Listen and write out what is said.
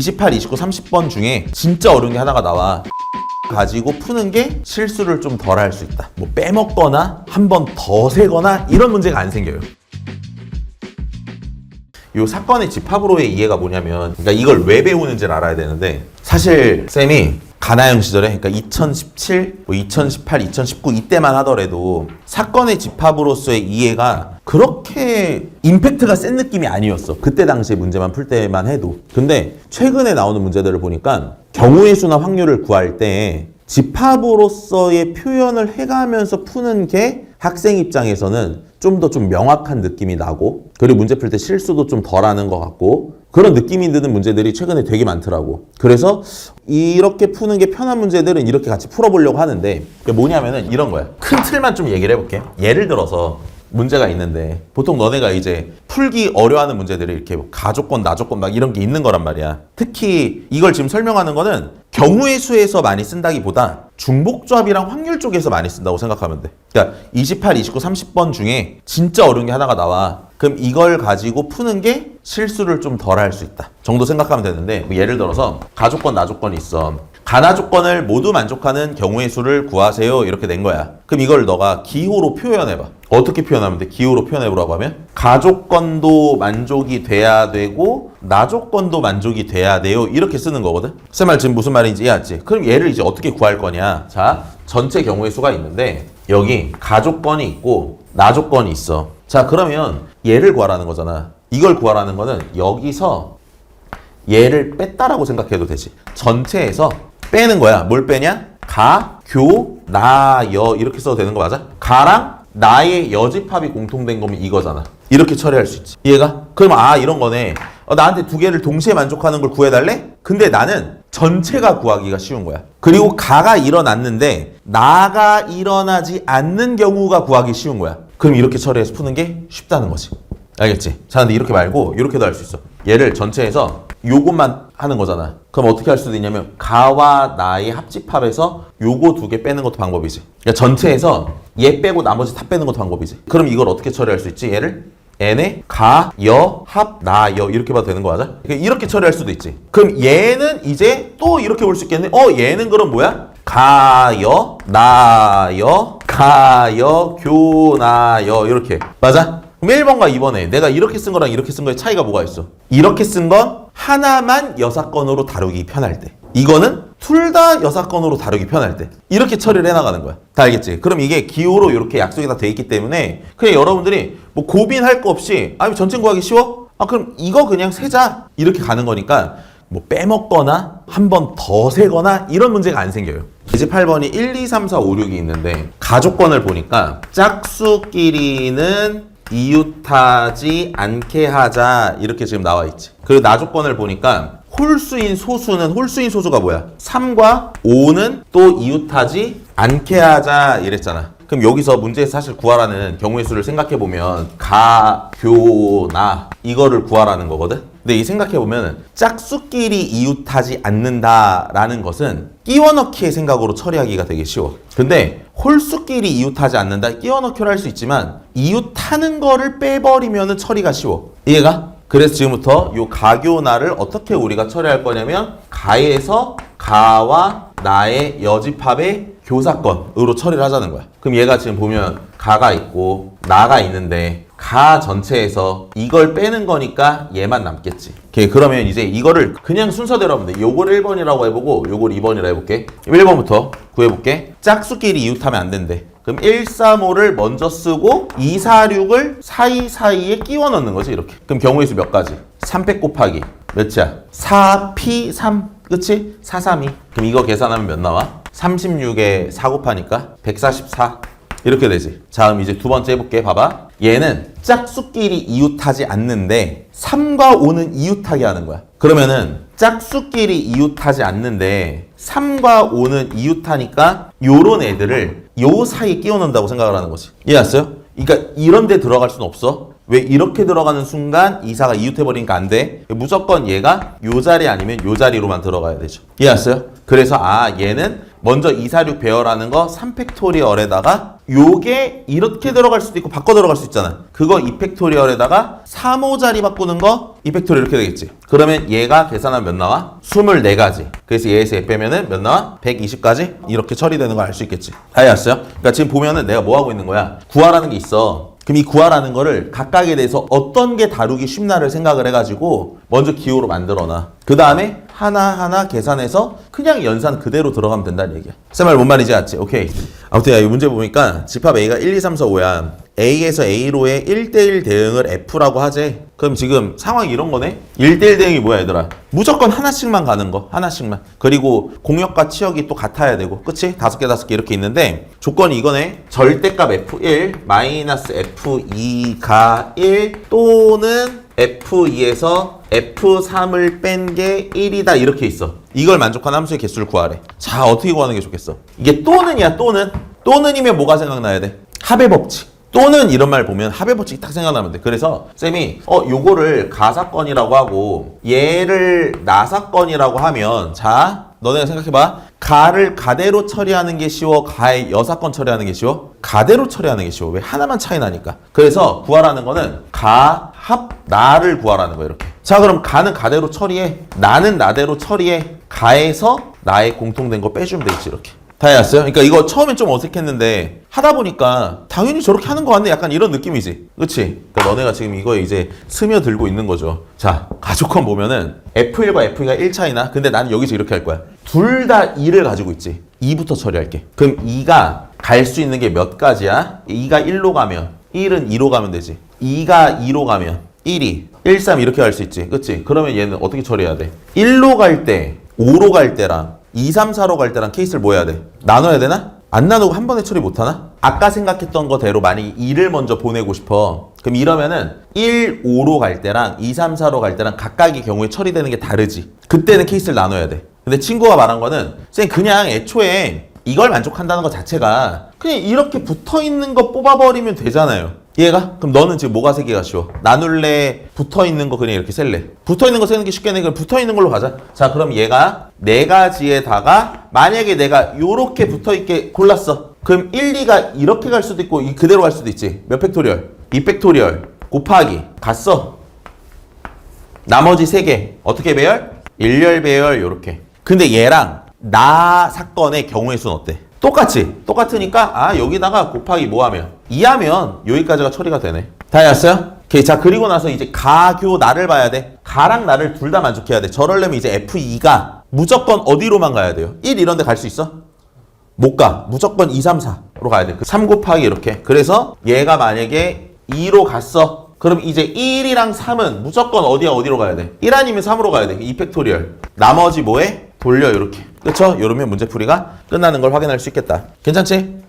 28, 29, 30번 중에 진짜 어려운 게 하나가 나와. 가지고 푸는 게 실수를 좀 덜 할 수 있다. 뭐 빼먹거나 한 번 더 세거나 이런 문제가 안 생겨요. 이 사건의 집합으로의 이해가 뭐냐면, 그러니까 이걸 왜 배우는지를 알아야 되는데, 사실 쌤이 가나형 시절에, 그러니까 2017, 2018, 2019 이때만 하더라도 사건의 집합으로서의 이해가 그렇게 임팩트가 센 느낌이 아니었어. 그때 당시에 문제만 풀 때만 해도. 근데 최근에 나오는 문제들을 보니까 경우의 수나 확률을 구할 때 집합으로서의 표현을 해가면서 푸는 게 학생 입장에서는 좀 더 좀 명확한 느낌이 나고, 그리고 문제 풀 때 실수도 좀 덜 하는 것 같고, 그런 느낌이 드는 문제들이 최근에 되게 많더라고. 그래서 이렇게 푸는 게 편한 문제들은 이렇게 같이 풀어보려고 하는데, 뭐냐면은 이런 거야. 큰 틀만 좀 얘기를 해볼게. 예를 들어서 문제가 있는데, 보통 너네가 이제 풀기 어려워하는 문제들이 이렇게 뭐 가조건, 나조건 막 이런 게 있는 거란 말이야. 특히 이걸 지금 설명하는 거는 경우의 수에서 많이 쓴다기보다 중복조합이랑 확률 쪽에서 많이 쓴다고 생각하면 돼. 그러니까 28, 29, 30번 중에 진짜 어려운 게 하나가 나와. 그럼 이걸 가지고 푸는 게 실수를 좀 덜 할 수 있다 정도 생각하면 되는데, 뭐 예를 들어서 가조건, 나조건이 있어. 가나조건을 모두 만족하는 경우의 수를 구하세요 이렇게 낸 거야. 그럼 이걸 너가 기호로 표현해봐. 어떻게 표현하면 돼? 기호로 표현해보라고 하면 가조건도 만족이 돼야 되고 나조건도 만족이 돼야 돼요 이렇게 쓰는 거거든. 쌤 말 지금 무슨 말인지 이해했지? 그럼 얘를 이제 어떻게 구할 거냐. 자, 전체 경우의 수가 있는데 여기 가조건이 있고 나조건이 있어. 자, 그러면 얘를 구하라는 거잖아. 이걸 구하라는 거는 여기서 얘를 뺐다라고 생각해도 되지. 전체에서 빼는 거야. 뭘 빼냐? 가, 교, 나, 여 이렇게 써도 되는 거 맞아? 가랑 나의 여집합이 공통된 거면 이거잖아. 이렇게 처리할 수 있지. 이해가? 그럼 이런 거네. 나한테 두 개를 동시에 만족하는 걸 구해달래? 근데 나는 전체가 구하기가 쉬운 거야. 그리고 가가 일어났는데 나가 일어나지 않는 경우가 구하기 쉬운 거야. 그럼 이렇게 처리해서 푸는 게 쉽다는 거지. 알겠지? 자, 근데 이렇게 말고 이렇게도 할 수 있어. 얘를 전체에서 요것만 하는 거잖아. 그럼 어떻게 할 수도 있냐면 가와 나의 합집합에서 요거 두 개 빼는 것도 방법이지. 그러니까 전체에서 얘 빼고 나머지 다 빼는 것도 방법이지. 그럼 이걸 어떻게 처리할 수 있지? 얘를 n에 가, 여, 합, 나, 여 이렇게 봐도 되는 거 맞아? 그러니까 이렇게 처리할 수도 있지. 그럼 얘는 이제 또 이렇게 볼 수 있겠네. 얘는 그럼 뭐야? 가, 여, 나, 여, 가, 여, 교, 나, 여 이렇게. 맞아? 그럼 1번과 2번에 내가 이렇게 쓴 거랑 이렇게 쓴 거의 차이가 뭐가 있어? 이렇게 쓴 건 하나만 여사건으로 다루기 편할 때, 이거는 둘 다 여사건으로 다루기 편할 때 이렇게 처리를 해나가는 거야. 다 알겠지? 그럼 이게 기호로 이렇게 약속이 다 돼 있기 때문에 그냥 여러분들이 뭐 고민할 거 없이 전체 구하기 쉬워? 그럼 이거 그냥 세자 이렇게 가는 거니까 뭐 빼먹거나 한 번 더 세거나 이런 문제가 안 생겨요. 이제 8번이 1, 2, 3, 4, 5, 6이 있는데 가조건을 보니까 짝수끼리는 이웃하지 않게 하자 이렇게 지금 나와 있지. 그리고 나조건을 보니까 홀수인 소수가 뭐야? 3과 5는 또 이웃하지 않게 하자 이랬잖아. 그럼 여기서 문제에서 사실 구하라는 경우의 수를 생각해보면 가, 교, 나 이거를 구하라는 거거든. 근데 이 생각해보면 짝수끼리 이웃하지 않는다라는 것은 끼워넣기의 생각으로 처리하기가 되게 쉬워. 근데 홀수끼리 이웃하지 않는다 끼워넣기로 할 수 있지만 이웃하는 거를 빼버리면 처리가 쉬워. 이해가? 그래서 지금부터 요 가교나를 어떻게 우리가 처리할 거냐면 가에서 가와 나의 여집합의 교사건으로 처리를 하자는 거야. 그럼 얘가 지금 보면 가가 있고 나가 있는데 가 전체에서 이걸 빼는 거니까 얘만 남겠지. 오케이, 그러면 이제 이거를 그냥 순서대로 하면 돼. 요걸 1번이라고 해보고 요걸 2번이라 해볼게. 1번부터 구해볼게. 짝수끼리 이웃하면 안 된대. 그럼 1, 3, 5를 먼저 쓰고 2, 4, 6을 사이사이에 끼워 넣는 거지 이렇게. 그럼 경우의 수 몇 가지? 300 곱하기 몇이야? 4P3 그치? 4, 3, 2. 그럼 이거 계산하면 몇 나와? 36에 4 곱하니까 144 이렇게 되지. 자, 그럼 이제 두 번째 해볼게. 봐봐. 얘는 짝수끼리 이웃하지 않는데 3과 5는 이웃하게 하는 거야. 그러면은 짝수끼리 이웃하지 않는데 3과 5는 이웃하니까 요런 애들을 요 사이에 끼워 넣는다고 생각을 하는 거지. 이해했어요? 그러니까 이런 데 들어갈 수는 없어. 왜? 이렇게 들어가는 순간 이사가 이웃해버리니까 안 돼. 무조건 얘가 요 자리 아니면 요 자리로만 들어가야 되죠. 이해했어요? 그래서 얘는 먼저 246 배열하는 거 3팩토리얼에다가 요게 이렇게 들어갈 수도 있고 바꿔 들어갈 수 있잖아. 그거 2팩토리얼에다가 3호자리 바꾸는 거 2팩토리얼 이렇게 되겠지. 그러면 얘가 계산하면 몇 나와? 24가지. 그래서 얘에서 얘 빼면은 몇 나와? 120까지? 이렇게 처리되는 거 알 수 있겠지. 다 이해했어요? 그러니까 지금 보면은 내가 뭐 하고 있는 거야? 구하라는 게 있어. 그럼 이 구하라는 거를 각각에 대해서 어떤 게 다루기 쉽나를 생각을 해가지고 먼저 기호로 만들어놔. 그 다음에 하나하나 계산해서 그냥 연산 그대로 들어가면 된다는 얘기야. 쌤말 뭔 말인지 알지? 오케이. 아무튼 이 문제 보니까 집합 A가 1, 2, 3, 4, 5야. A에서 A로의 1대1 대응을 F라고 하지. 그럼 지금 상황이 이런 거네? 1대1 대응이 뭐야 얘들아? 무조건 하나씩만 가는 거. 하나씩만. 그리고 공역과 치역이 또 같아야 되고. 그치? 5개 5개 이렇게 있는데 조건이 이거네. 절대값 F1 마이너스 F2가 1 또는 F2에서 F3을 뺀 게 1이다 이렇게 있어. 이걸 만족하는 함수의 개수를 구하래. 자, 어떻게 구하는 게 좋겠어? 이게 또는이야. 또는이면 뭐가 생각나야 돼? 합의 법칙. 또는 이런 말 보면 합의 법칙이 딱 생각나면 돼. 그래서 쌤이 요거를 가사건이라고 하고 얘를 나사건이라고 하면 자 너네가 생각해봐. 가를 가대로 처리하는 게 쉬워? 가의 여사건 처리하는 게 쉬워? 가대로 처리하는 게 쉬워. 왜? 하나만 차이 나니까. 그래서 구하라는 거는 가, 합, 나를 구하라는 거야 이렇게. 자 그럼 가는 가대로 처리해. 나는 나대로 처리해. 가에서 나의 공통된 거 빼주면 되겠지 이렇게. 다 해왔어요? 그러니까 이거 처음엔 좀 어색했는데 하다 보니까 당연히 저렇게 하는 거 같네 약간 이런 느낌이지. 그치? 그러니까 너네가 지금 이거에 이제 스며들고 있는 거죠. 자 가족권 보면은 F1과 F2가 1 차이나. 근데 나는 여기서 이렇게 할 거야. 둘 다 2를 가지고 있지. 2부터 처리할게. 그럼 2가 갈 수 있는 게 몇 가지야? 2가 1로 가면 1은 2로 가면 되지. 2가 2로 가면 1이 1, 3 이렇게 갈 수 있지. 그치? 그러면 얘는 어떻게 처리해야 돼? 1로 갈 때 5로 갈 때랑 2, 3, 4로 갈 때랑 케이스를 뭐 해야 돼? 나눠야 되나? 안 나누고 한 번에 처리 못하나? 아까 생각했던 거대로 만약에 2를 먼저 보내고 싶어. 그럼 이러면은 1, 5로 갈 때랑 2, 3, 4로 갈 때랑 각각의 경우에 처리되는 게 다르지. 그때는 케이스를 나눠야 돼. 근데 친구가 말한 거는 쌤 그냥 애초에 이걸 만족한다는 것 자체가 그냥 이렇게 붙어있는 거 뽑아버리면 되잖아요. 이해가? 그럼 너는 지금 뭐가 세기가 쉬워? 나눌래? 붙어있는 거 그냥 이렇게 셀래? 붙어있는 거 세는 게 쉽겠네. 그럼 붙어있는 걸로 가자. 자 그럼 얘가 4가지에다가 만약에 내가 요렇게 붙어있게 골랐어. 그럼 1, 2가 이렇게 갈 수도 있고 그대로 갈 수도 있지. 몇 팩토리얼? 2팩토리얼 곱하기 갔어. 나머지 3개 어떻게 배열? 일렬 배열 요렇게. 근데 얘랑 나 사건의 경우의 수는 어때? 똑같으니까 여기다가 곱하기 뭐 하면 2하면 여기까지가 처리가 되네. 다 해왔어요? 오케이. 자 그리고 나서 이제 가교 나를 봐야 돼. 가랑 나를 둘 다 만족해야 돼. 저러려면 이제 F2가 무조건 어디로만 가야 돼요? 1 이런 데 갈 수 있어? 못 가. 무조건 2, 3, 4로 가야 돼. 3 곱하기 이렇게. 그래서 얘가 만약에 2로 갔어. 그럼 이제 1이랑 3은 무조건 어디로 가야 돼? 1 아니면 3으로 가야 돼. 2팩토리얼. 나머지 뭐해? 돌려 이렇게. 그쵸? 이러면 문제풀이가 끝나는 걸 확인할 수 있겠다. 괜찮지?